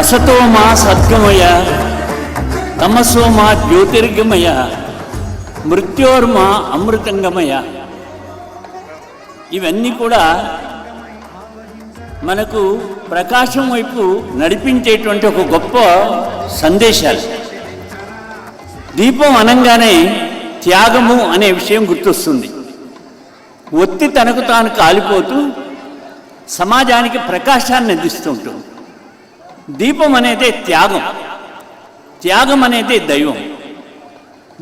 అసతో మా సద్గమయ తమసో మా జ్యోతిర్గమయ మృత్యోర్మా అమృతంగమయ. ఇవన్నీ కూడా మనకు ప్రకాశం వైపు నడిపించేటువంటి ఒక గొప్ప సందేశాలు. దీపం అనంగానే త్యాగము అనే విషయం గుర్తొస్తుంది. ఒత్తి తనకు తాను కాలిపోతూ సమాజానికి ప్రకాశాన్ని అందిస్తూ ఉంటుంది. దీపం అనేది త్యాగం, త్యాగం అనేది దైవం.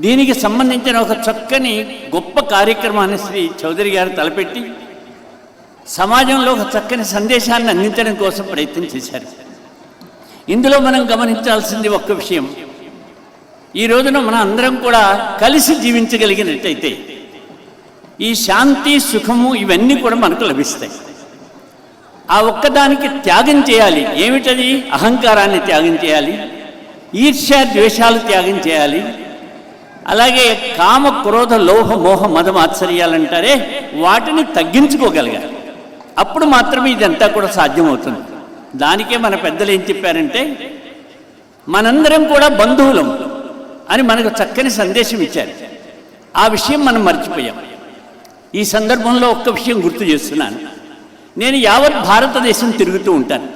దీనికి సంబంధించిన ఒక చక్కని గొప్ప కార్యక్రమాన్ని శ్రీ చౌదరి గారు తలపెట్టి సమాజంలో ఒక చక్కని సందేశాన్ని అందించడం కోసం ప్రయత్నం చేశారు. ఇందులో మనం గమనించాల్సింది ఒక్క విషయం. ఈ రోజున మన అందరం కూడా కలిసి జీవించగలిగినట్టయితే ఈ శాంతి సుఖము ఇవన్నీ కూడా మనకు లభిస్తాయి. ఆ ఒక్కదానికి త్యాగం చేయాలి. ఏమిటది? అహంకారాన్ని త్యాగం చేయాలి, ఈర్ష్య ద్వేషాలు త్యాగం చేయాలి, అలాగే కామ క్రోధ లోభ మోహ మద మాత్సర్యాలంటారే వాటిని తగ్గించుకోగలగాలి. అప్పుడు మాత్రమే ఇదంతా కూడా సాధ్యమవుతుంది. దానికే మన పెద్దలు ఏం చెప్పారంటే, మనందరం కూడా బంధువులం అని మనకు చక్కని సందేశం ఇచ్చారు. ఆ విషయం మనం మర్చిపోయాం. ఈ సందర్భంలో ఒక్క విషయం గుర్తు చేస్తున్నాను. నేను యావత్ భారతదేశం తిరుగుతూ ఉంటాను.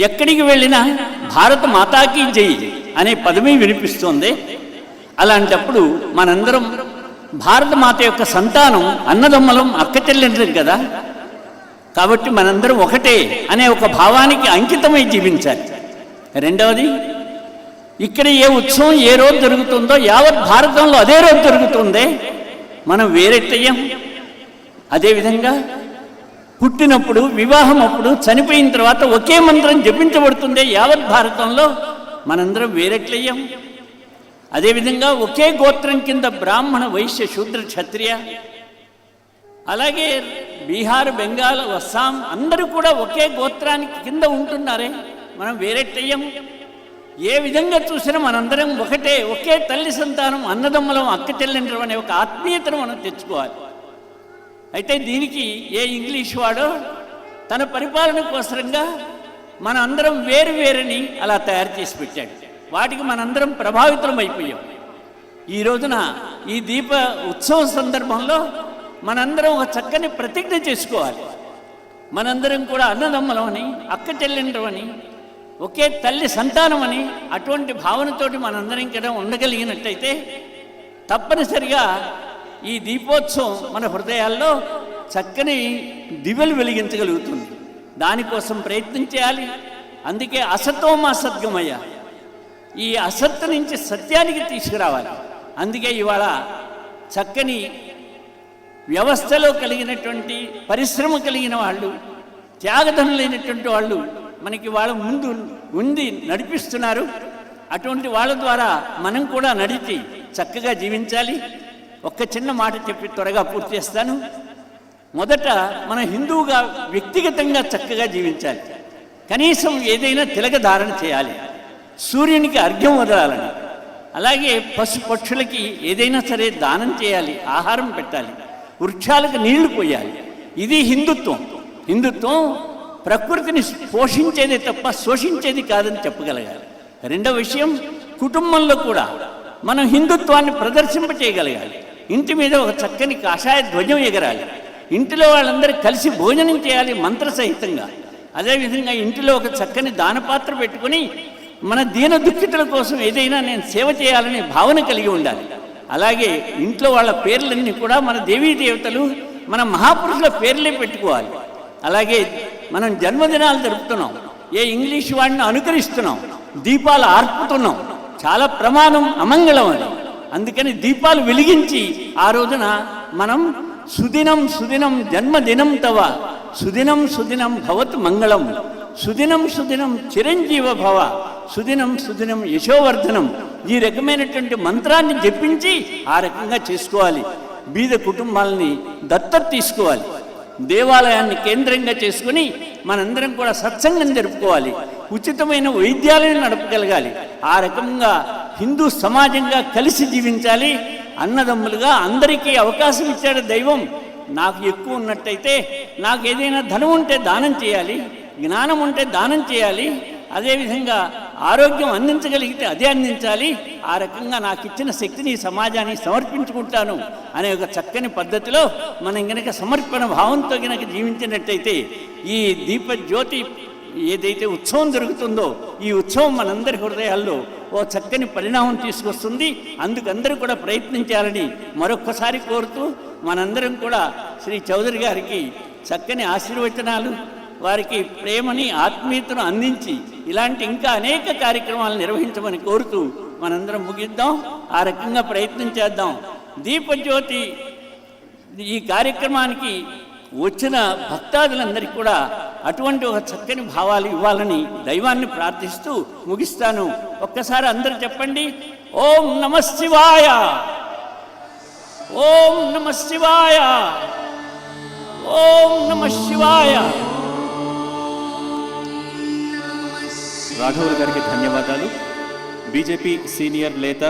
ఎక్కడికి వెళ్ళినా భారత మాతాకి జై అనే పదమే వినిపిస్తోంది. అలాంటప్పుడు మనందరం భారత మాత యొక్క సంతానం, అన్నదమ్మలం, అక్క చెల్లెండ్రం కదా. కాబట్టి మనందరం ఒకటే అనే ఒక భావానికి అంకితమై జీవించాలి. రెండవది, ఇక్కడ ఏ ఉత్సవం ఏ రోజు జరుగుతుందో యావత్ భారతంలో అదే రోజు జరుగుతుందే, మనం వేరెట్టయ్యాం. అదేవిధంగా పుట్టినప్పుడు, వివాహం అప్పుడు, చనిపోయిన తర్వాత ఒకే మంత్రం జపించబడుతుందే యావత్ భారతంలో, మనందరం వేరెట్లయ్యాం. అదేవిధంగా ఒకే గోత్రం కింద బ్రాహ్మణ, వైశ్య, శూద్ర, క్షత్రియ, అలాగే బీహార్, బెంగాల్, అస్సాం అందరూ కూడా ఒకే గోత్రానికి కింద ఉంటున్నారే, మనం వేరెట్టయ్యాం. ఏ విధంగా చూసినా మనందరం ఒకటే, ఒకే తల్లి సంతానం, అన్నదమ్మలం, అక్క చెల్లెండ్రం అనే ఒక ఆత్మీయతను మనం తెచ్చుకోవాలి. అయితే దీనికి ఏ ఇంగ్లీష్ వాడో తన పరిపాలన కోసరంగా మన అందరం వేరు వేరని అలా తయారు చేసి పెట్టాడు. వాటికి మనందరం ప్రభావితం అయిపోయాం. ఈ రోజున ఈ దీప ఉత్సవం సందర్భంలో మనందరం ఒక చక్కని ప్రతిజ్ఞ చేసుకోవాలి. మనందరం కూడా అన్నదమ్మలమని, అక్క చెల్లెండ్రమని, ఒకే తల్లి సంతానమని, అటువంటి భావనతోటి మనందరం కూడా ఉండగలిగినట్టయితే తప్పనిసరిగా ఈ దీపోత్సవం మన హృదయాల్లో చక్కని దివ్యలు వెలిగించగలుగుతుంది. దానికోసం ప్రయత్నం చేయాలి. అందుకే అసతోమా సద్గమయ, ఈ అసత్తు నుంచి సత్యానికి తీసుకురావాలి. అందుకే ఇవాళ చక్కని వ్యవస్థలో కలిగినటువంటి పరిశ్రమ కలిగిన వాళ్ళు, త్యాగధనులైనటువంటి వాళ్ళు మనకి వాళ్ళ ముందు ఉండి నడిపిస్తున్నారు. అటువంటి వాళ్ళ ద్వారా మనం కూడా నడిచి చక్కగా జీవించాలి. ఒక్క చిన్న మాట చెప్పి త్వరగా పూర్తి చేస్తాను. మొదట మన హిందువుగా వ్యక్తిగతంగా చక్కగా జీవించాలి. కనీసం ఏదైనా తిలక ధారణ చేయాలి, సూర్యునికి అర్ఘ్యం వదలాలని, అలాగే పశు పక్షులకి ఏదైనా సరే దానం చేయాలి, ఆహారం పెట్టాలి, వృక్షాలకు నీళ్లు పోయాలి. ఇది హిందుత్వం. హిందుత్వం ప్రకృతిని పోషించేది తప్ప శోషించేది కాదని చెప్పగలగాలి. రెండవ విషయం, కుటుంబంలో కూడా మనం హిందుత్వాన్ని ప్రదర్శింపచేయగలగాలి. ఇంటి మీద ఒక చక్కని కాషాయ ధ్వజం ఎగరాలి. ఇంటిలో వాళ్ళందరూ కలిసి భోజనం చేయాలి మంత్రసహితంగా. అదేవిధంగా ఇంటిలో ఒక చక్కని దానపాత్ర పెట్టుకుని మన దీన దుఃఖితుల కోసం ఏదైనా నేను సేవ చేయాలనే భావన కలిగి ఉండాలి. అలాగే ఇంట్లో వాళ్ళ పేర్లన్నీ కూడా మన దేవీ దేవతలు, మన మహాపురుషుల పేర్లే పెట్టుకోవాలి. అలాగే మనం జన్మదినాలు జరుపుతున్నాం, ఏ ఇంగ్లీష్ వాడిని అనుకరిస్తున్నాం, దీపాలు ఆర్పుతున్నాం, చాలా ప్రమాదం, అమంగళం అది. అందుకని దీపాలు వెలిగించి ఆ రోజున మనం సుదినం సుదినం జన్మదినం తవ, సుదినం సుదినం భవత్ మంగళం, సుదినం సుదినం చిరంజీవ భవ, సుదినం సుదినం యశోవర్ధనం, ఈ రకమైనటువంటి మంత్రాన్ని జపించి ఆ రకంగా చేసుకోవాలి. బీద కుటుంబాలని దత్తత తీసుకోవాలి. దేవాలయాన్ని కేంద్రంగా చేసుకుని మనందరం కూడా సత్సంగం జరుపుకోవాలి. ఉచితమైన వైద్యాలను నడపగలగాలి. ఆ రకంగా హిందూ సమాజంగా కలిసి జీవించాలి. అన్నదమ్ములుగా అందరికీ అవకాశం ఇచ్చాడు దైవం. నాకు ఎక్కువ ఉన్నట్టయితే నాకు ఏదైనా ధనం ఉంటే దానం చేయాలి, జ్ఞానం ఉంటే దానం చేయాలి, అదేవిధంగా ఆరోగ్యం అందించగలిగితే అదే అందించాలి. ఆ రకంగా నాకు ఇచ్చిన శక్తిని సమాజానికి సమర్పించుకుంటాను అనే ఒక చక్కని పద్ధతిలో మనం గనక సమర్పణ భావంతో గనక జీవించినట్టయితే ఈ దీపజ్యోతి ఏదైతే ఉత్సవం జరుగుతుందో ఈ ఉత్సవం మనందరి హృదయాల్లో ఓ చక్కని పరిణామం తీసుకొస్తుంది. అందుకు అందరూ కూడా ప్రయత్నించాలని మరొక్కసారి కోరుతూ మనందరం కూడా శ్రీ చౌదరి గారికి చక్కని ఆశీర్వచనాలు, వారికి ప్రేమని ఆత్మీయతను అందించి ఇలాంటి ఇంకా అనేక కార్యక్రమాలు నిర్వహించమని కోరుతూ మనందరం ముగిద్దాం. ఆ రకంగా ప్రయత్నం చేద్దాం. దీపజ్యోతి ఈ కార్యక్రమానికి వచ్చిన భక్తాదులందరికీ కూడా అటువంటి ఒక చక్కని భావాలు ఇవ్వాలని దైవాన్ని ప్రార్థిస్తూ ముగిస్తాను. ఒక్కసారి అందరూ చెప్పండి, ఓం నమః శివాయ, ఓం నమః శివాయ, ఓం నమః శివాయ. రాఘవులు గారికి ధన్యవాదాలు. బీజేపీ సీనియర్ నేత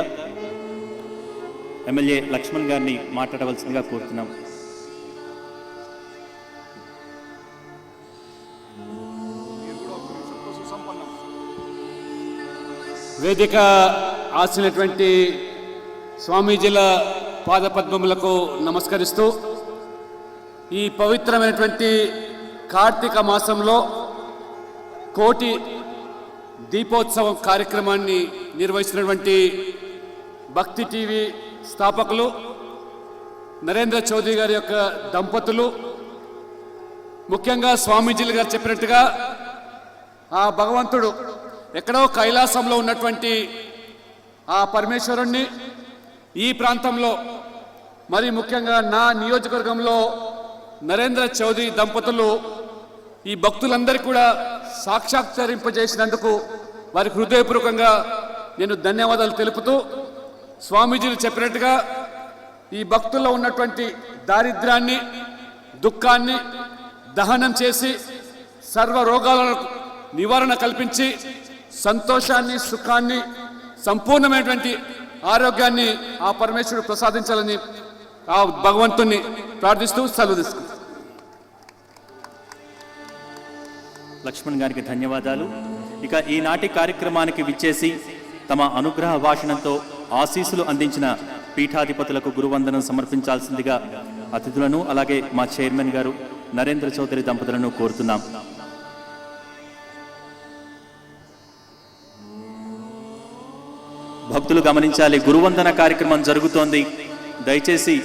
ఎమ్మెల్యే లక్ష్మణ్ గారిని మాట్లాడవలసిందిగా కోరుతున్నాం. వేదిక ఆసినటువంటి స్వామీజీల పాదపద్మములకు నమస్కరిస్తూ ఈ పవిత్రమైనటువంటి కార్తీక మాసంలో కోటి దీపోత్సవం కార్యక్రమాన్ని నిర్వహిస్తున్నటువంటి భక్తి టీవీ స్థాపకులు నరేంద్ర చౌదరి గారి యొక్క దంపతులు, ముఖ్యంగా స్వామీజీలు గారు చెప్పినట్టుగా ఆ భగవంతుడు ఎక్కడో కైలాసంలో ఉన్నటువంటి ఆ పరమేశ్వరుణ్ణి ఈ ప్రాంతంలో, మరి ముఖ్యంగా నా నియోజకవర్గంలో నరేంద్ర చౌదరి దంపతులు ఈ భక్తులందరికీ కూడా సాక్షాత్కరింపజేసినందుకు వారికి హృదయపూర్వకంగా నేను ధన్యవాదాలు తెలుపుతూ, స్వామీజీలు చెప్పినట్టుగా ఈ భక్తుల్లో ఉన్నటువంటి దారిద్ర్యాన్ని, దుఃఖాన్ని దహనం చేసి సర్వ రోగాలను నివారణ కల్పించి సంతోషాన్ని, సుఖాన్ని, సంపూర్ణమైనటువంటి ఆరోగ్యాన్ని ఆ పరమేశ్వరుడు ప్రసాదించాలని ఆ భగవంతుణ్ణి ప్రార్థిస్తూ సెలవు తీసుకుంటాం. లక్ష్మణ్ గారికి ధన్యవాదాలు. ఇక ఈనాటి కార్యక్రమానికి విచ్చేసి తమ అనుగ్రహ భాషణంతో ఆశీస్సులు అందించిన పీఠాధిపతులకు గురువందనం సమర్పించాల్సిందిగా అతిథులను, అలాగే మా చైర్మన్ గారు నరేంద్ర చౌదరి దంపతులను కోరుతున్నాం. భక్తులు గమనించాలి, గురువందన కార్యక్రమం జరుగుతోంది. దయచేసి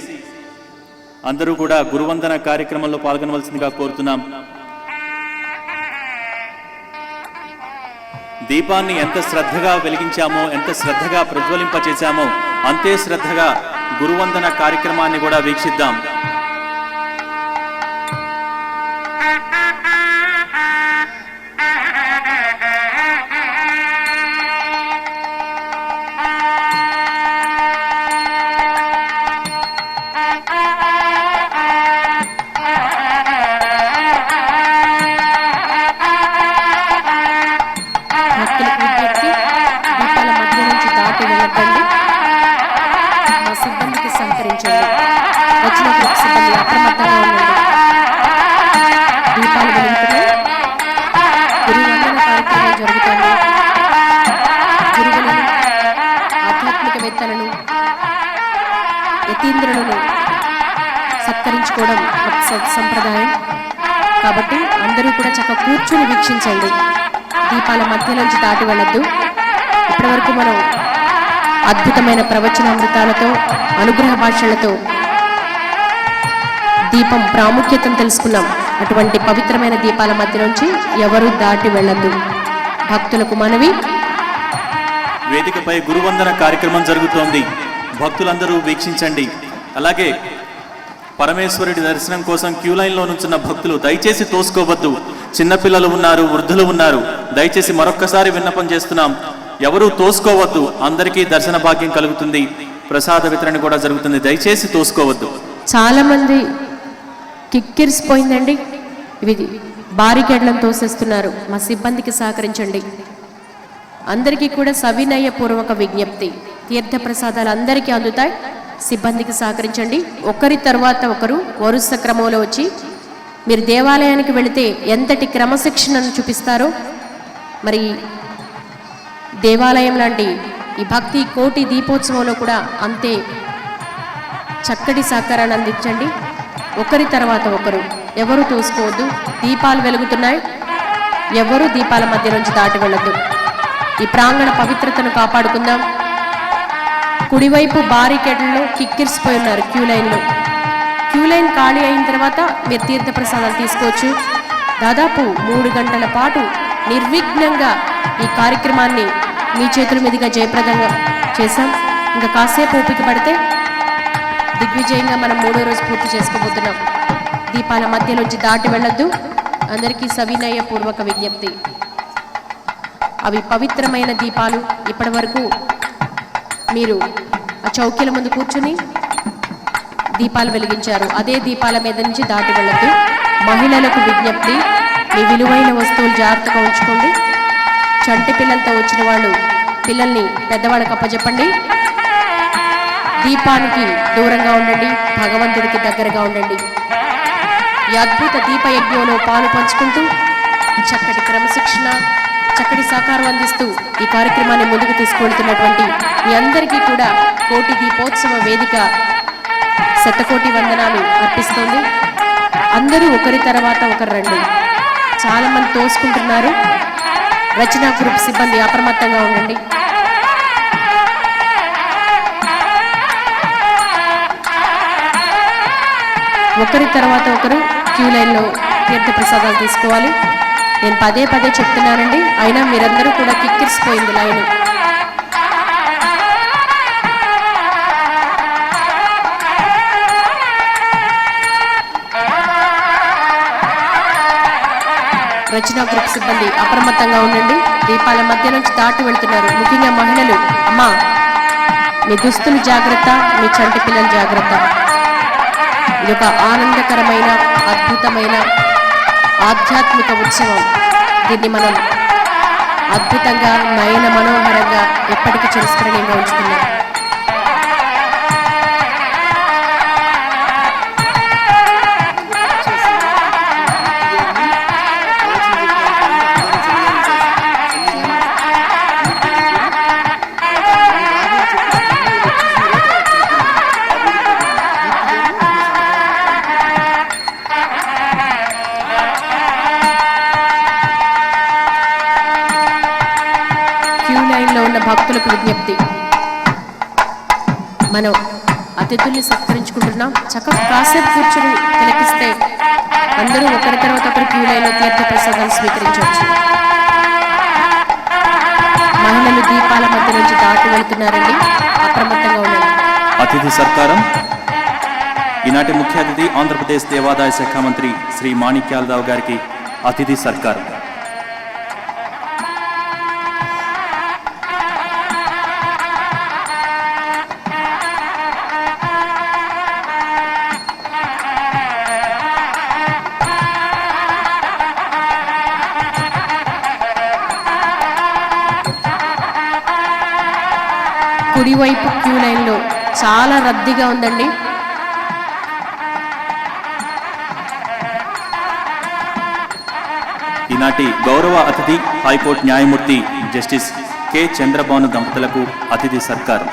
అందరూ కూడా గురువందన కార్యక్రమంలో పాల్గొనవలసిందిగా కోరుతున్నాం. దీపాన్ని ఎంత శ్రద్ధగా వెలిగించామో, ఎంత శ్రద్ధగా ప్రజ్వలింపచేశామో అంతే శ్రద్ధగా గురువందన కార్యక్రమాన్ని కూడా వీక్షిద్దాం. యతీంద్రులను సత్కరించుకోవడం సంప్రదాయం కాబట్టి అందరూ కూడా చక్కగా కూర్చుని వీక్షించండి. దీపాల మధ్య నుంచి దాటి వెళ్ళొద్దు. ఇప్పటివరకు మనం అద్భుతమైన ప్రవచనామృతాలతో, అనుగ్రహ భాషలతో దీపం ప్రాముఖ్యతను తెలుసుకున్నాం. అటువంటి పవిత్రమైన దీపాల మధ్య నుంచి ఎవరూ దాటి వెళ్ళొద్దు. భక్తులకు మనవి, వేదికపై గురువందన కార్యక్రమం జరుగుతోంది. భక్తులందరూ వీక్షించండి. అలాగే పరమేశ్వరుడి దర్శనం కోసం క్యూ లైన్లో నుంచున్న భక్తులు దయచేసి తోసుకోవద్దు. చిన్నపిల్లలు ఉన్నారు, వృద్ధులు ఉన్నారు. దయచేసి మరొక్కసారి విన్నపం చేస్తున్నాం, ఎవరూ తోసుకోవద్దు. అందరికీ దర్శన భాగ్యం కలుగుతుంది. ప్రసాద వితరణ కూడా జరుగుతుంది. దయచేసి తోసుకోవద్దు. చాలా మంది కిక్కిరిసిపోయిందండి. ఇవి బారికేడ్లను తోసేస్తున్నారు. మా సిబ్బందికి సహకరించండి. అందరికీ కూడా సవినయ పూర్వక విజ్ఞప్తి, తీర్థ ప్రసాదాలు అందరికీ అందుతాయి. సిబ్బందికి సహకరించండి. ఒకరి తర్వాత ఒకరు వరుస క్రమంలో వచ్చి, మీరు దేవాలయానికి వెళితే ఎంతటి క్రమశిక్షణను చూపిస్తారో మరి దేవాలయం లాంటి ఈ భక్తి కోటి దీపోత్సవంలో కూడా అంతే చక్కటి సహకారాన్ని అందించండి. ఒకరి తర్వాత ఒకరు ఎవరు తోసుకోవద్దు. దీపాలు వెలుగుతున్నాయి, ఎవరు దీపాల మధ్య నుంచి దాటి వెళ్ళద్దు. ఈ ప్రాంగణ పవిత్రతను కాపాడుకుందాం. కుడివైపు బారికేడ్లలో కిక్కిరిసిపోయి ఉన్నారు క్యూ లైన్లో. క్యూ లైన్ ఖాళీ అయిన తర్వాత మీరు తీర్థ ప్రసాదాలు తీసుకోవచ్చు. దాదాపు 3 గంటల పాటు నిర్విఘ్నంగా ఈ కార్యక్రమాన్ని మీ చేతుల మీదుగా జయప్రదంగా చేశాం. ఇంకా కాసేపు ఓపిక పడితే దిగ్విజయంగా మనం 3వ రోజు పూర్తి చేసుకోబోతున్నాం. దీపాల మధ్యలోంచి దాటి వెళ్ళొద్దు. అందరికీ సవినయ పూర్వక విజ్ఞప్తి. అవి పవిత్రమైన దీపాలు. ఇప్పటి వరకు మీరు ఆ చౌకీల ముందు కూర్చుని దీపాలు వెలిగించారు. అదే దీపాల మీద నుంచి దాటి వెళ్ళొద్దు. మహిళలకు విజ్ఞప్తి, మీ విలువైన వస్తువులు జాగ్రత్తగా ఉంచుకోండి. చంటి పిల్లలతో వచ్చిన వాళ్ళు పిల్లల్ని పెద్దవాళ్ళకి అప్పచెప్పండి. దీపానికి దూరంగా ఉండండి, భగవంతుడికి దగ్గరగా ఉండండి. ఈ అద్భుత దీపయజ్ఞంలో పాలు పంచుకుంటూ చక్కటి క్రమశిక్షణ, చక్కటి సహకారం అందిస్తూ ఈ కార్యక్రమాన్ని ముందుకు తీసుకెళ్తున్నటువంటి మీ అందరికీ కూడా కోటి దీపోత్సవ వేదిక శతకోటి వందనాలు అర్పిస్తోంది. అందరూ ఒకరి తర్వాత ఒకరు రండి. చాలా మంది తోసుకుంటున్నారు. రచనా గ్రూప్ సిబ్బంది అప్రమత్తంగా ఉండండి. ఒకరి తర్వాత ఒకరు క్యూ లైన్లో తీర్థ ప్రసాదాలు తీసుకోవాలి. నేను పదే పదే చెప్తున్నానండి, అయినా మీరందరూ కూడా కిక్కిరిసిపోయింది లైన్. రచనా గ్రూప్ సిబ్బంది అప్రమత్తంగా ఉండండి. దీపాల మధ్య నుంచి దాటి వెళ్తున్నారు. ముఖ్యంగా మహిళలు, అమ్మా మీ దుస్తులు జాగ్రత్త, మీ చంటి పిల్లలు జాగ్రత్త. ఇది ఒక ఆనందకరమైన, అద్భుతమైన ఆధ్యాత్మిక ఉత్సవం. దీన్ని మనం అద్భుతంగా, నయన మనోహరంగా ఎప్పటికీ చిరస్మరణీయంగా ఉంచుతున్నాం. భక్తులకు విజ్ఞప్తి, మనం అతిథుల్ని సత్కరించుకుంటున్నాం. చక్కగా కాసేపు కూర్చొని తిలకిస్తే అందరూ ఒకరి తర్వాత ఒకరి క్యూ లైన్లో తీర్థ ప్రసాదాలు స్వీకరించవచ్చు. మహిళలు దీపాల మధ్య నుంచి దాటి వెళుతున్నారండి, అప్రమత్తంగా ఉండండి. అతిథి సత్కారం. ఈనాటి ముఖ్య అతిథి ఆంధ్రప్రదేశ్ దేవాదాయ శాఖ మంత్రి శ్రీ మాణిక్యాలరావు గారికి అతిథి సత్కారం. కుడివైపు క్యూ లైన్లో చాలా రద్దీగా ఉందండి. ఈనాటి గౌరవ అతిథి హైకోర్టు న్యాయమూర్తి జస్టిస్ కె చంద్రబాను దంపతులకు అతిథి సత్కారం.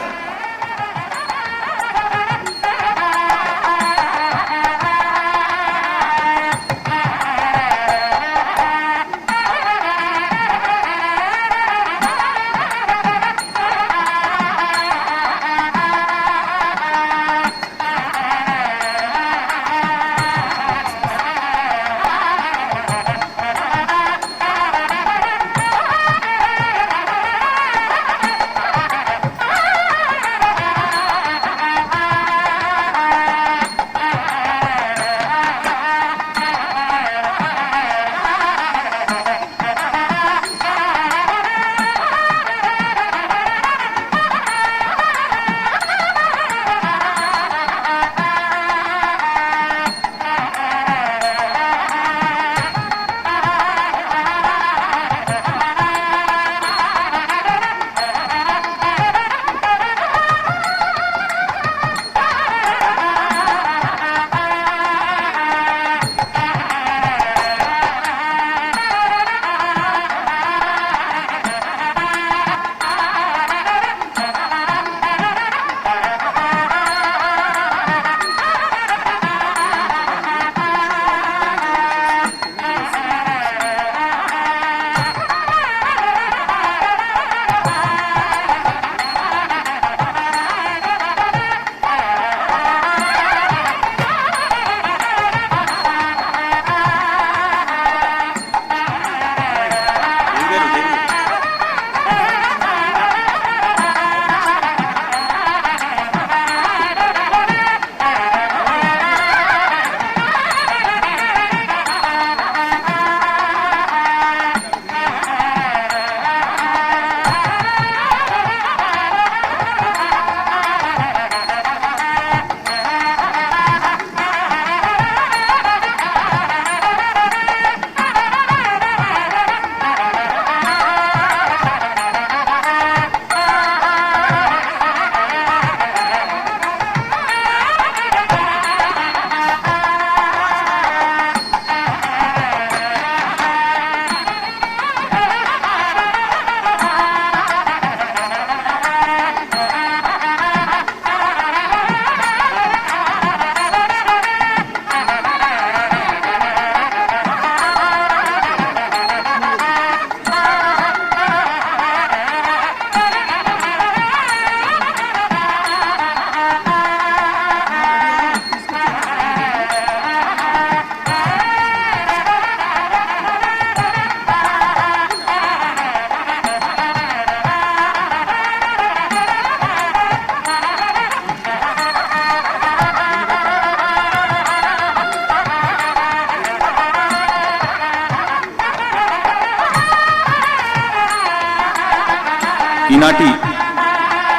ఈనాటి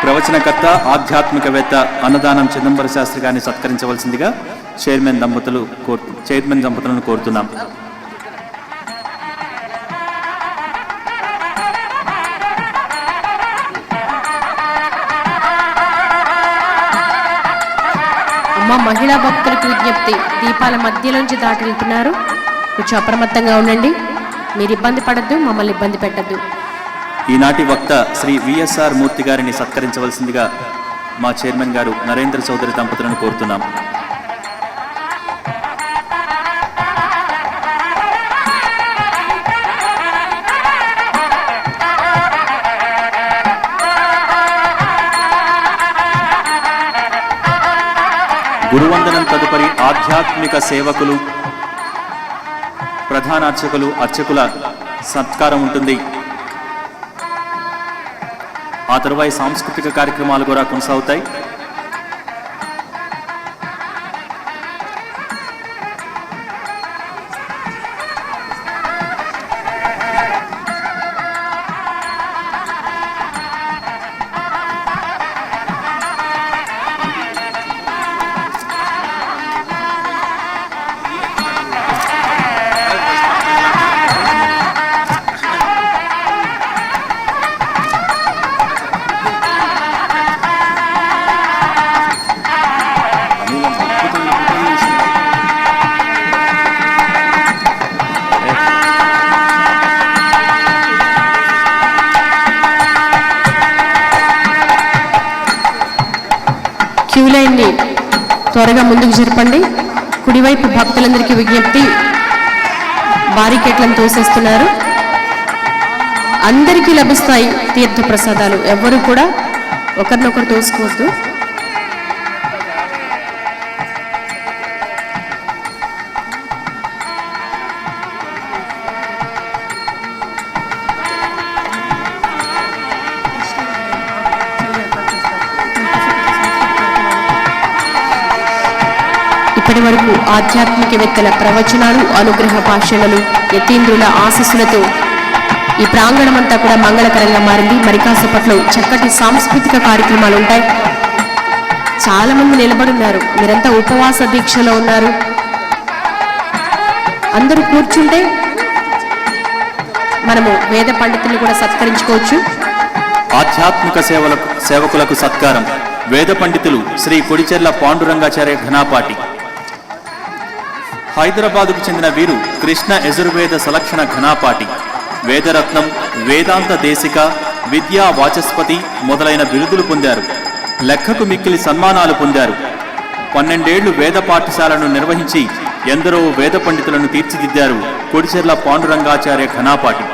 ప్రవచనకర్త ఆధ్యాత్మికవేత్త అన్నదానం చిదంబర శాస్త్రి గారిని సత్కరించవలసిందిగా చైర్మన్ దంపతులను కోరుతున్నాం. అమ్మ మహిళా భక్తులకు విజ్ఞప్తి, దీపాల మధ్యలోంచి దాటి వెళ్తున్నారు, కొంచెం అప్రమత్తంగా ఉండండి. మీరు ఇబ్బంది పడద్దు, మమ్మల్ని ఇబ్బంది పెట్టద్దు. ఈనాటి వక్త శ్రీ విఎస్ఆర్ మూర్తి గారిని సత్కరించవలసిందిగా మా చైర్మన్ గారు నరేంద్ర చౌదరి దంపతులను కోరుతున్నాం. గురువందనం తదుపరి ఆధ్యాత్మిక సేవకులు, ప్రధాన అర్చకుల సత్కారం ఉంటుంది. ఆ తరువాత సాంస్కృతిక కార్యక్రమాలు కూడా కొనసాగుతాయి. క్యూ లైన్ని త్వరగా ముందుకు జరపండి. కుడివైపు భక్తులందరికీ విజ్ఞప్తి, బారికేట్లను తోసేస్తున్నారు. అందరికీ లభిస్తాయి తీర్థ ప్రసాదాలు, ఎవ్వరూ కూడా ఒకరినొకరు తోసుకోవద్దు. ఇప్పటి వరకు ఆధ్యాత్మికవేత్తల ప్రవచనాలు, అనుగ్రహ భాషణలు, యతీంద్రుల ఆశీస్సులతో ఈ ప్రాంగణమంతా కూడా మంగళకరంగా మారింది. మరి కాసేపట్లో చక్కటి సాంస్కృతిక కార్యక్రమాలు ఉంటాయి. చాలా మంది నిలబడున్నారు, మీరంతా ఉపవాస దీక్షలో ఉన్నారు. అందరూ కూర్చుంటే మనము వేద పండితుల్ని కూడా సత్కరించుకోవచ్చు. ఆధ్యాత్మిక సేవకులకు సత్కారం. వేద పండితులు శ్రీ కొడిచెర్ల పాండురంగాచార్య ఘనాపాటి. హైదరాబాదుకు చెందిన వీరు కృష్ణ యజుర్వేద సలక్షణ ఘనాపాటి, వేదరత్నం, వేదాంత దేశిక, విద్యా వాచస్పతి మొదలైన బిరుదులు పొందారు. లెక్కకు మిక్కిలి సన్మానాలు పొందారు. 12 ఏళ్లు వేద పాఠశాలను నిర్వహించి ఎందరో వేద పండితులను తీర్చిదిద్దారు కొడిచెర్ల పాండురంగాచార్య ఘనాపాటి.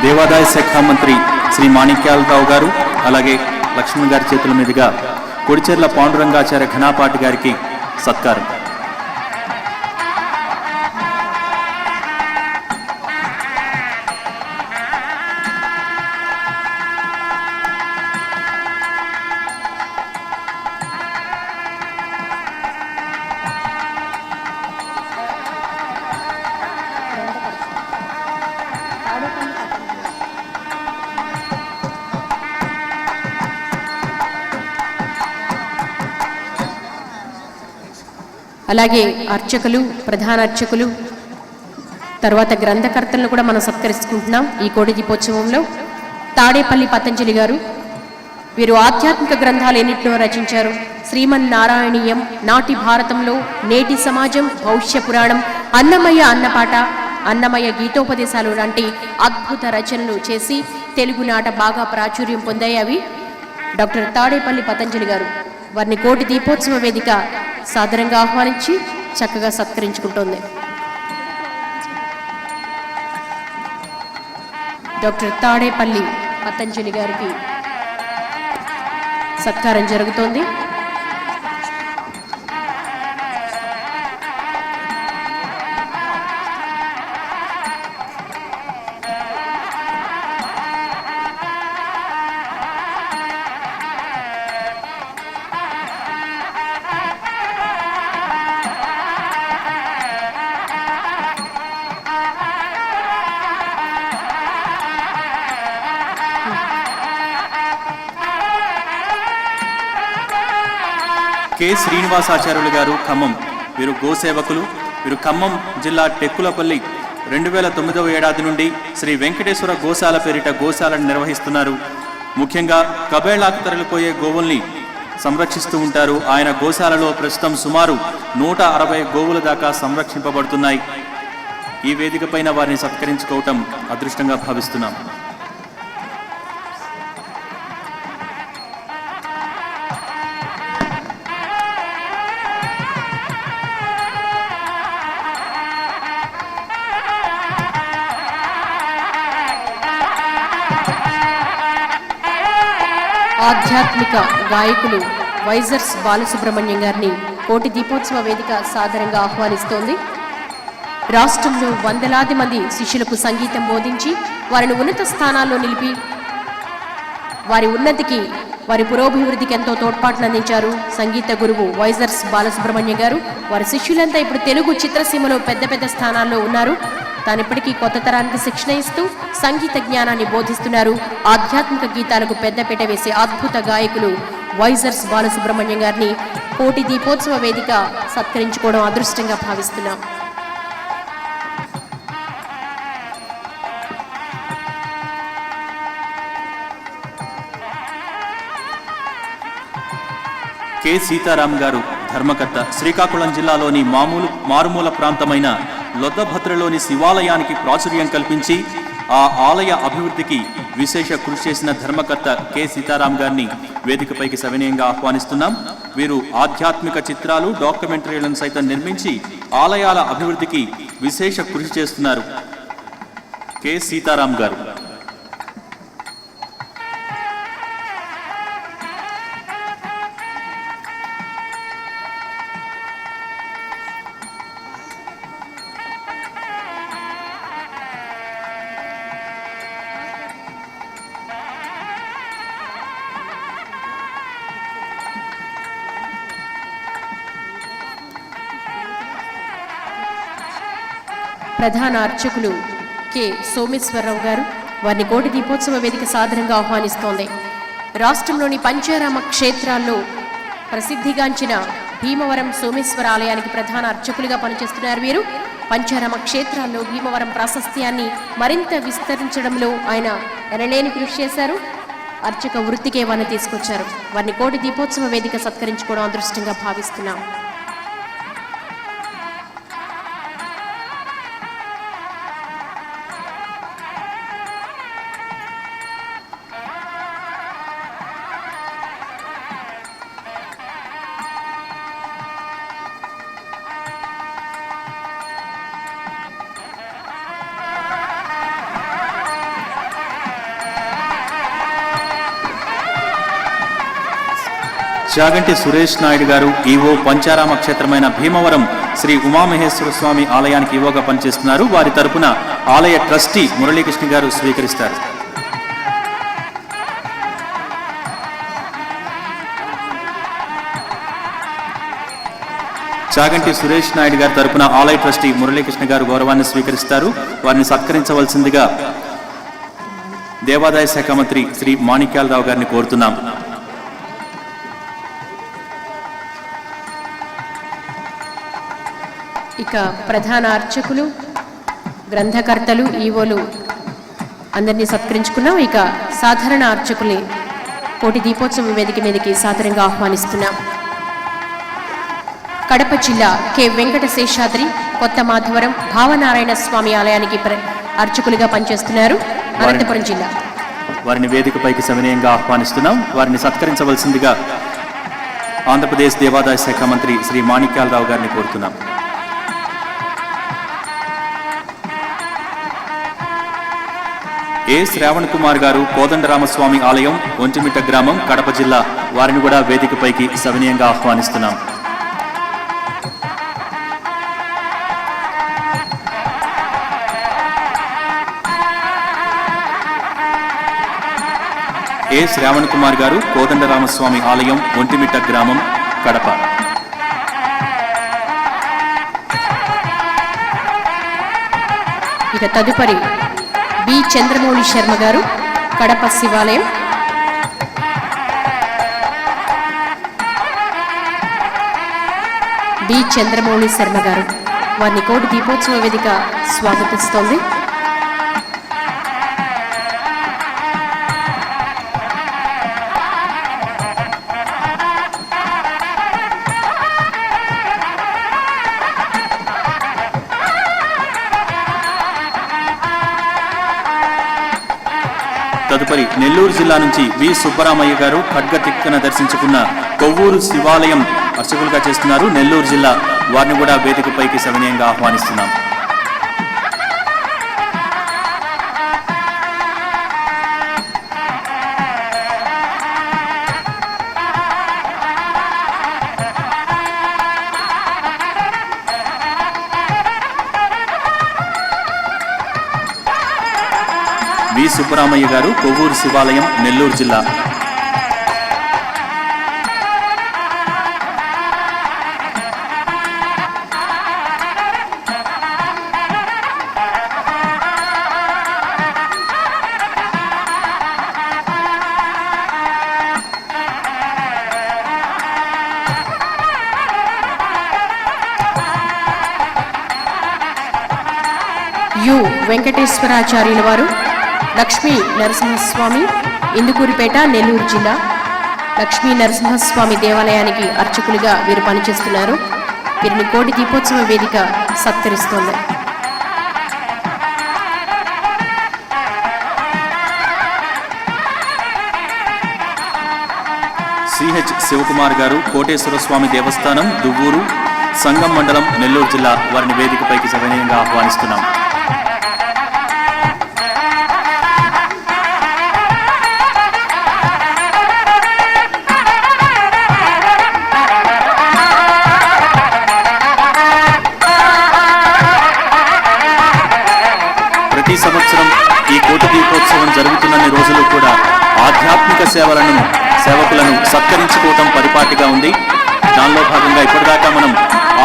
దేవాదాయ శాఖ మంత్రి శ్రీ మాణిక్యాలరావు గారు, అలాగే లక్ష్మణ్ గారి చేతుల మీదుగా కొడిచెర్ల పాండురంగాచార్య ఘనాపాటి గారికి సత్కారం. అలాగే అర్చకులు, ప్రధాన అర్చకులు, తర్వాత గ్రంథకర్తలను కూడా మనం సత్కరించుకుంటున్నాం. ఈ కోడి దీపోత్సవంలో తాడేపల్లి పతంజలి గారు, వీరు ఆధ్యాత్మిక గ్రంథాలు ఎన్నింటినో రచించారు. శ్రీమన్నారాయణీయం, నాటి భారతంలో, నేటి సమాజం, భవిష్య పురాణం, అన్నమయ్య అన్నపాట, అన్నమయ్య గీతోపదేశాలు లాంటి అద్భుత రచనలు చేసి తెలుగునాట బాగా ప్రాచుర్యం పొందాయి. అవి డాక్టర్ తాడేపల్లి పతంజలి గారు. వారిని కోటి దీపోత్సవ వేదిక సాదరంగా ఆహ్వానించి చక్కగా సత్కరించుకుంటోంది. డాక్టర్ తాడేపల్లి పతంజలి గారికి సత్కారం జరుగుతోంది. కె శ్రీనివాసాచార్యులు గారు ఖమ్మం, వీరు గోసేవకులు. వీరు ఖమ్మం జిల్లా టెక్కులపల్లి 2009వ ఏడాది నుండి శ్రీ వెంకటేశ్వర గోశాల పేరిట గోశాలను నిర్వహిస్తున్నారు. ముఖ్యంగా కబేళాకు తరలిపోయే గోవుల్ని సంరక్షిస్తూ ఉంటారు. ఆయన గోశాలలో ప్రస్తుతం సుమారు 160 గోవుల దాకా సంరక్షింపబడుతున్నాయి. ఈ వేదిక పైన వారిని సత్కరించుకోవటం అదృష్టంగా భావిస్తున్నాం. ఆధ్యాత్మిక గాయకులు వైజర్స్ బాలసుబ్రహ్మణ్యం గారిని కోటి దీపోత్సవ వేదిక సాదరంగా ఆహ్వానిస్తోంది. రాష్ట్రంలో వందలాది మంది శిష్యులకు సంగీతం బోధించి వారిని ఉన్నత స్థానాల్లో నిలిపి వారి ఉన్నతికి, వారి పురోభివృద్ధికి ఎంతో తోడ్పాటును అందించారు సంగీత గురువు వైజర్స్ బాలసుబ్రహ్మణ్యం గారు. వారి శిష్యులంతా ఇప్పుడు తెలుగు చిత్రసీమలో పెద్ద పెద్ద స్థానాల్లో ఉన్నారు. తాను ఇప్పటికీ కొత్త తరానికి శిక్షణ ఇస్తూ సంగీత జ్ఞానాన్ని బోధిస్తున్నారు. ఆధ్యాత్మిక గీతాలకు పెద్దపీట వేసే అద్భుత గాయకులు వైజర్స్ బాలసుబ్రహ్మణ్యం గారిని కోటి దీపోత్సవ వేదిక సత్కరించుకోవడం అదృష్టంగా భావిస్తున్నాం. కె సీతారాం గారు ధర్మకర్త, శ్రీకాకుళం జిల్లాలోని మారుమూల ప్రాంతమైన లొద్దభద్రలోని శివాలయానికి ప్రాచుర్యం కల్పించి ఆ ఆలయ అభివృద్ధికి విశేష కృషి చేసిన ధర్మకర్త కె సీతారాం గారిని వేదికపైకి సవినయంగా ఆహ్వానిస్తున్నాం. వీరు ఆధ్యాత్మిక చిత్రాలు, డాక్యుమెంటరీలను సైతం నిర్మించి ఆలయాల అభివృద్ధికి విశేష కృషి చేస్తున్నారు. కె సీతారాం గారు. ప్రధాన అర్చకులు కె సోమేశ్వరరావు గారు, వారిని కోటి దీపోత్సవ వేదిక సాదరంగా ఆహ్వానిస్తోంది. రాష్ట్రంలోని పంచారామ క్షేత్రాల్లో ప్రసిద్ధిగాంచిన భీమవరం సోమేశ్వర ఆలయానికి ప్రధాన అర్చకులుగా పనిచేస్తున్నారు వీరు. పంచారామ క్షేత్రాల్లో భీమవరం ప్రాశస్త్యాన్ని మరింత విస్తరించడంలో ఆయన ఎనలేని కృషి చేశారు. అర్చక వృత్తికే వారిని తీసుకొచ్చారు. వారిని కోటి దీపోత్సవ వేదిక సత్కరించుకోవడం అదృష్టంగా భావిస్తున్నాం. చాగంటి సురేష్ నాయుడు గారు ఈవో, పంచారామ క్షేత్రమైన భీమవరం శ్రీ ఉమామహేశ్వర స్వామి ఆలయానికి ఈవోగా పనిచేస్తున్నారు. వారి తరపున ఆలయ ట్రస్టీ మురళీకృష్ణ గారు స్వీకరిస్తారు. చాగంటి సురేష్ నాయుడు గారి తరపున ఆలయ ట్రస్టీ మురళీకృష్ణ గారు గౌరవాన్ని స్వీకరిస్తారు. వారిని సత్కరించవలసిందిగా దేవాదాయ శాఖ మంత్రి శ్రీ మాణిక్యాలరావు గారిని కోరుతున్నాం. ఇక ప్రధాన అర్చకులు, గ్రంథకర్తలు, ఈవోలు అందరినీ సత్కరించుకున్నాం. ఇక సాధారణ అర్చకుల్ని కోటి దీపోత్సవ వేదిక మీదకి సాదరంగా ఆహ్వానిస్తున్నాం. కడప జిల్లా కె వెంకట శేషాద్రి, కొత్త మాధవరం భావనారాయణ స్వామి ఆలయానికి అర్చకులుగా పనిచేస్తున్నారు. అనంతపురం జిల్లా. వారిని వేదికపైకి సవినయంగా ఆహ్వానిస్తున్నాం. వారిని సత్కరించవలసిందిగా ఆంధ్రప్రదేశ్ దేవాదాయ శాఖ మంత్రి శ్రీ మాణిక్యాలరావు గారిని కోరుతున్నాం. ఏ శ్రావణ్ కుమార్ గారు, కోదండరామస్వామి ఆలయం, ఒంటిమిట్ట గ్రామం, కడప జిల్లా. వారిని కూడా వేదికపైకి సవినయంగా ఆహ్వానిస్తున్నాం. ఏ శ్రావణ్ కుమార్ గారు, కోదండరామస్వామి ఆలయం, ఒంటిమిట్ట గ్రామం, కడప. ఇక తదుపరి బి చంద్రమౌళి శర్మ గారు, కడప శివాలయం. బి చంద్రమౌళి శర్మ గారు. వారిని కోటి దీపోత్సవ వేదిక స్వాగతిస్తోంది. తదుపరి నెల్లూరు జిల్లా నుంచి వి సుబ్బరామయ్య గారు ఖడ్గ తిక్కన దర్శించుకున్న కొవ్వూరు శివాలయం అర్చకులుగా చేస్తున్నారు నెల్లూరు జిల్లా. వారిని కూడా వేదికపైకి సవినయంగా ఆహ్వానిస్తున్నాం. వి సుబ్బరామయ్య గారు కొవ్వూరు శివాలయం నెల్లూరు జిల్లా. యు వెంకటేశ్వరాచార్యుల వారు లక్ష్మీ నరసింహస్వామి ఇందుకూరిపేట నెల్లూరు జిల్లా. లక్ష్మీ నరసింహస్వామి దేవాలయానికి అర్చకులుగా వీరు పనిచేస్తున్నారు. వీరిని కోటి దీపోత్సవ వేదిక సత్కరిస్తోంది. సిహెచ్ శివకుమార్ గారు కోటేశ్వర స్వామి దేవస్థానం దువ్వూరు సంగం మండలం నెల్లూరు జిల్లా. వారిని వేదికపైకి సవినయంగా ఆహ్వానిస్తున్నాం. ప్రతి సంవత్సరం ఈ కోటి దీపోత్సవం జరుగుతున్నన్ని రోజులు కూడా ఆధ్యాత్మిక సేవకులను సత్కరించుకోవటం పరిపాటిగా ఉంది. దానిలో భాగంగా ఇప్పటిదాకా మనం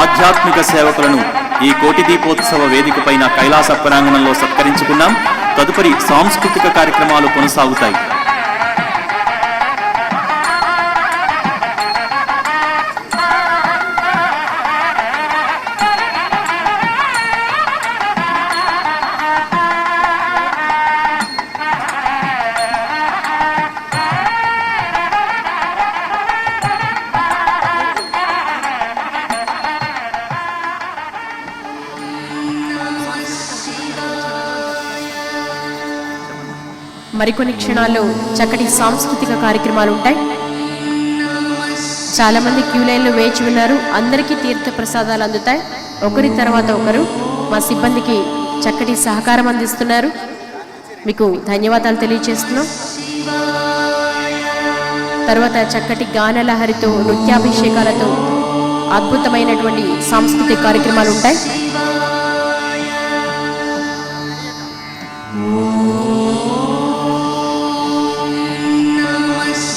ఆధ్యాత్మిక సేవకులను ఈ కోటి దీపోత్సవ వేదిక పైన కైలాస ప్రాంగణంలో సత్కరించుకున్నాం. తదుపరి సాంస్కృతిక కార్యక్రమాలు కొనసాగుతాయి. మరికొన్ని క్షణాల్లో చక్కటి సాంస్కృతిక కార్యక్రమాలు ఉంటాయి. చాలా మంది క్యూ లైన్లో వేచి ఉన్నారు. అందరికీ తీర్థ ప్రసాదాలు అందుతాయి. ఒకరి తర్వాత ఒకరు మా సిబ్బందికి చక్కటి సహకారం అందిస్తున్నారు. మీకు ధన్యవాదాలు తెలియజేస్తున్నాం. తర్వాత చక్కటి గానలహరితో నృత్యాభిషేకాలతో అద్భుతమైనటువంటి సాంస్కృతిక కార్యక్రమాలు ఉంటాయి.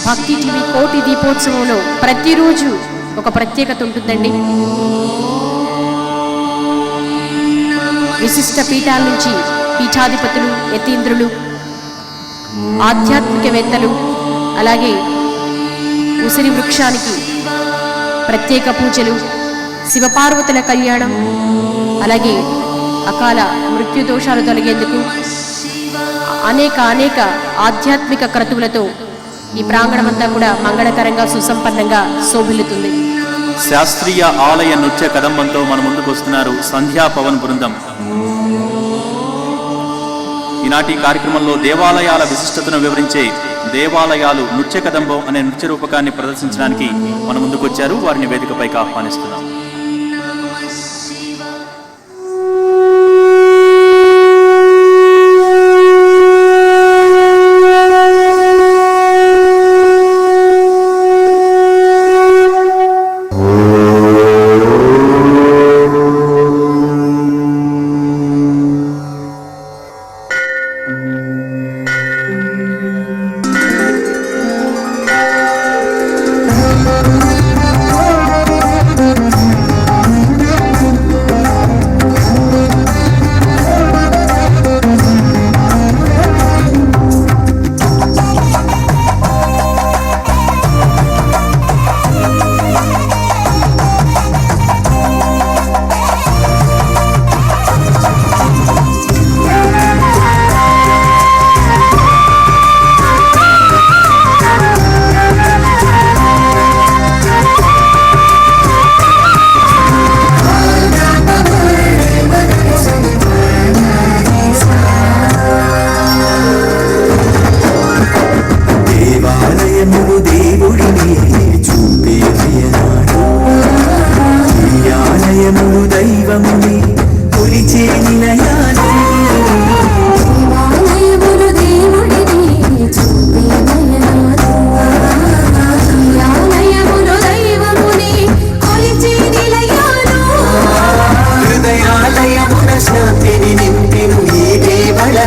భక్తి టీవీ కోటి దీపోత్సవంలో ప్రతిరోజు ఒక ప్రత్యేకత ఉంటుందండి. విశిష్ట పీఠాల నుంచి పీఠాధిపతులు, యతీంద్రులు, ఆధ్యాత్మికవేత్తలు, అలాగే ఉసిరి వృక్షానికి ప్రత్యేక పూజలు, శివపార్వతుల కళ్యాణం, అలాగే అకాల మృత్యు దోషాలు తొలగేందుకు అనేక ఆధ్యాత్మిక క్రతువులతో ఈ ప్రాంగణమంతా కూడా మంగళకరంగా సుసంపన్నంగా శోభిల్లుతుంది. శాస్త్రీయ ఆలయ నృత్య కదంబంతో మన ముందుకు వస్తున్నారు సంధ్యా పవన్ బృందం. ఈనాటి కార్యక్రమంలో దేవాలయాల విశిష్టతను వివరించే దేవాలయాలు నృత్య కదంబం అనే నృత్య రూపకాన్ని ప్రదర్శించడానికి మన ముందుకు వచ్చారు. వారిని వేదికపైకి ఆహ్వానిస్తున్నాం.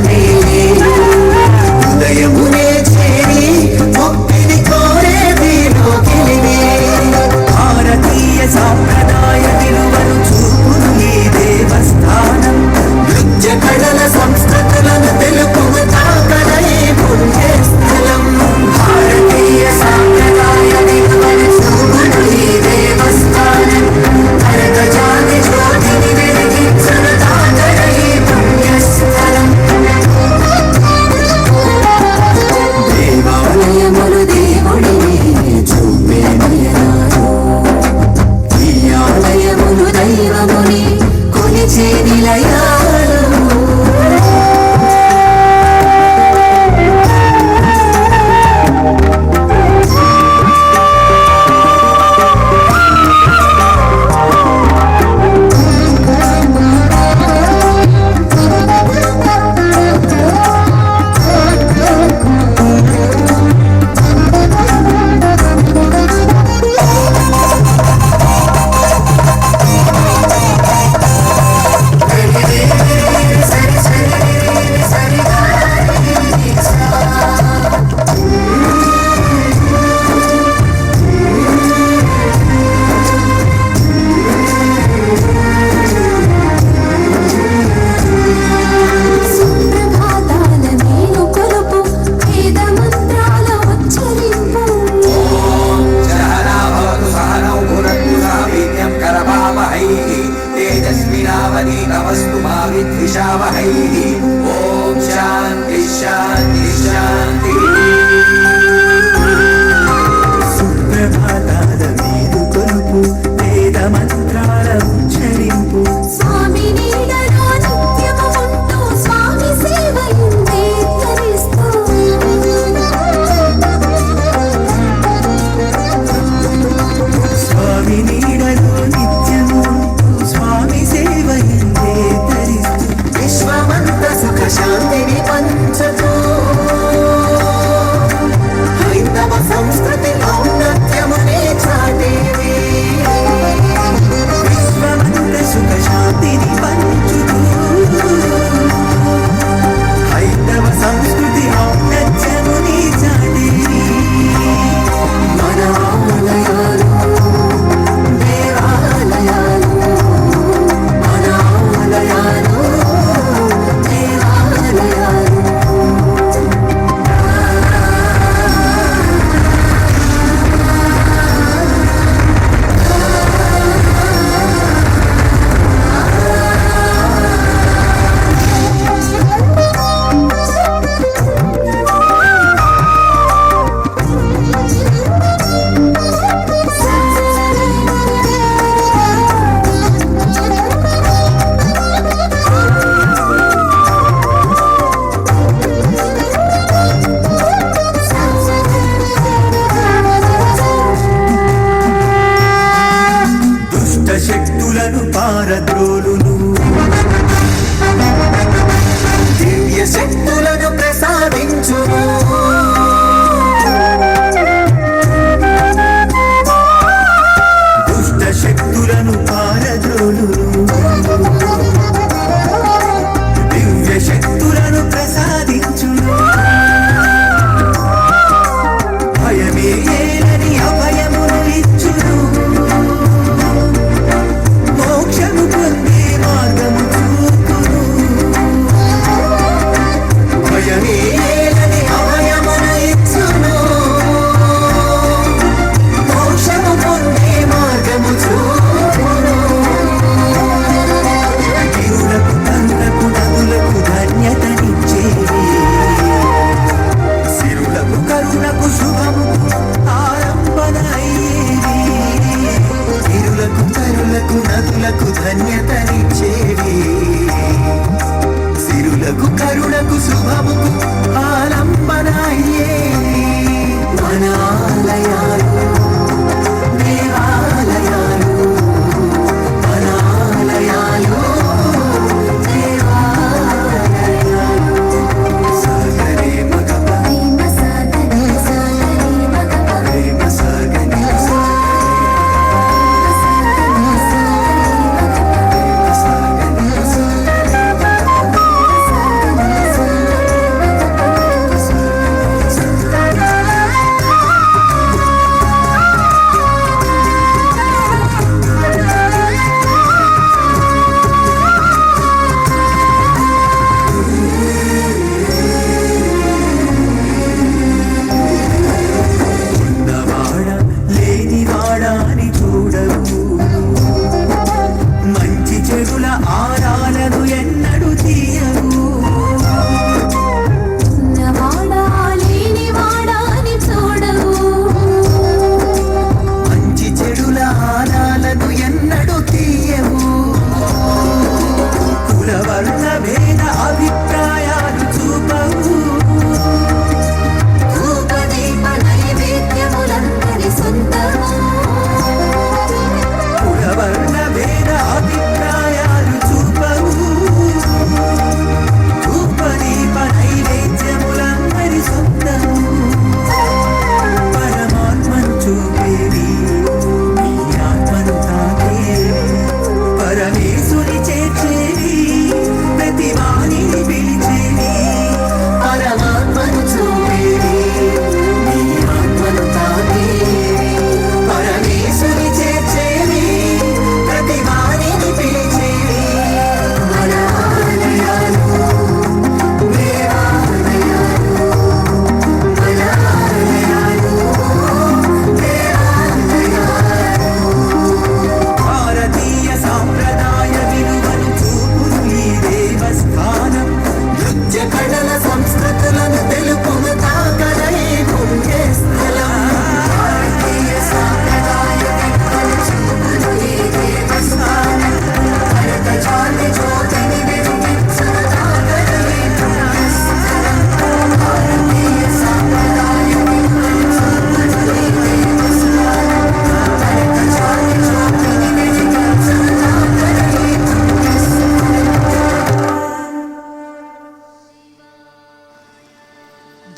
మేలే ఉదయమునే చేరి ముక్తిని కోరేది లోకిలినే భారతీయ సాంప్రదాయ విలువలు చూపును ఈ దేవస్థానం నృత్య కళల సంస్కృతులను తెలుపును తాకల ఈ పుణ్యస్థలం భారతీయ సాంప్రదాయ విలువలు చూపును ఈ దేవస్థానం కరగజాతి జ్యోతిని వెలిగించును తాకల ఈ పుణ్యస్థలం దేవాలయములు దేవుడిని చూపే నయనాలు ఈ ఆలయములు దైవముని కొలిచే నిలయాలు तेजस्विनावनीतमस्तु मा विद्विषावहैः ॐ शान्ति शान्ति शान्ति సుప్రభాతాల మీరు కొలుపు వేద మంత్రాల ఉచ్చరింపు స్వామి నీడలో నిత్యము ఉంటూ స్వామి సేవయుందే తరిస్తూ స్వామి నీడలో నిత్యము స్వామి సేవయందే తరిస్తూ విశ్వమంత సుఖ శాంతిని పంచుతూ హైందవ సంస్కృతి ఔన్నత్యమునే చాటేవి విశ్వమంత సుఖ శాంతిని పంచుతూ హైందవ సంస్కృతి ఔన్నత్యమునే చాటేవి మన ఆలయాలు దేవాలయాలు మన ఆలయాలు దేవాలయాలు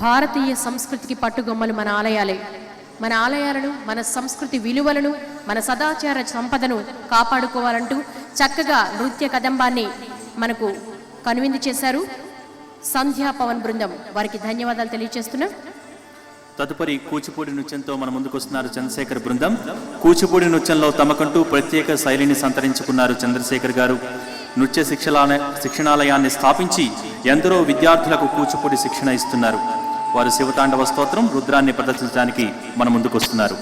భారతీయ సంస్కృతికి పట్టుగొమ్మలు మన ఆలయాలే. మన ఆలయాలను, మన సంస్కృతి విలువలను, మన సదాచార సంపదను కాపాడుకోవాలంటూ చక్కగా నృత్య కదంబాన్ని మనకు కనువిందు చేశారు సంధ్యా పవన్ బృందం. వారికి ధన్యవాదాలు తెలియజేస్తున్నాం. తదుపరి కూచిపూడి నృత్యంతో మన ముందుకు వస్తున్నారు చంద్రశేఖర్ బృందం. కూచిపూడి నృత్యంలో తమకంటూ ప్రత్యేక శైలిని సంతరించుకున్నారు చంద్రశేఖర్ గారు. నృత్య శిక్షణాలయాన్ని స్థాపించి ఎందరో విద్యార్థులకు కూచిపూడి శిక్షణ ఇస్తున్నారు. వారు శివతాండవ స్తోత్రం, రుద్రాన్ని ప్రదర్శించడానికి మన ముందుకు వస్తున్నారు.